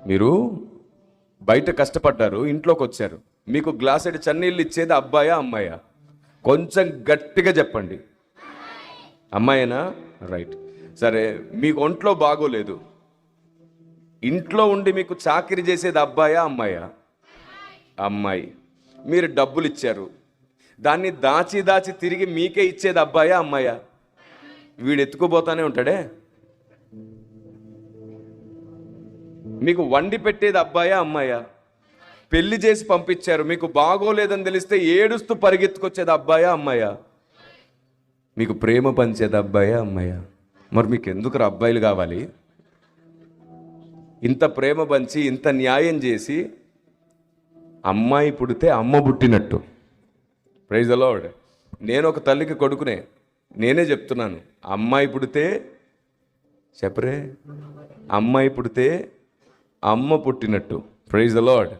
మీరు బయట కష్టపడ్డారు, ఇంట్లోకి వచ్చారు. మీకు గ్లాసెడు చన్నీళ్ళు ఇచ్చేది అబ్బాయా అమ్మాయా? కొంచెం గట్టిగా చెప్పండి. అమ్మాయేనా? రైట్. సరే, మీకు ఒంట్లో బాగోలేదు, ఇంట్లో ఉండి మీకు చాకిరి చేసేది అబ్బాయా అమ్మాయా? అమ్మాయి. మీరు డబ్బులు ఇచ్చారు, దాన్ని దాచి దాచి తిరిగి మీకే ఇచ్చేది అబ్బాయా అమ్మాయా? వీడు ఎత్తుకుపోతానే ఉంటాడే. మీకు వండి పెట్టేది అబ్బాయా అమ్మాయా? పెళ్లి చేసి పంపించారు, మీకు బాగోలేదని తెలిస్తే ఏడుస్తూ పరిగెత్తుకొచ్చేది అబ్బాయా అమ్మాయా? మీకు ప్రేమ పంచేది అబ్బాయా అమ్మాయా? మరి మీకు ఎందుకు అబ్బాయిలు కావాలి? ఇంత ప్రేమ పంచి ఇంత న్యాయం చేసి అమ్మాయి పుడితే అమ్మ పుట్టినట్టు. Praise the Lord. నేను ఒక తల్లికి కొడుకునే, నేనే చెప్తున్నాను. అమ్మాయి పుడితే చెప్పరే, అమ్మాయి పుడితే అమ్మ పుట్టినట్టు. Praise the lord.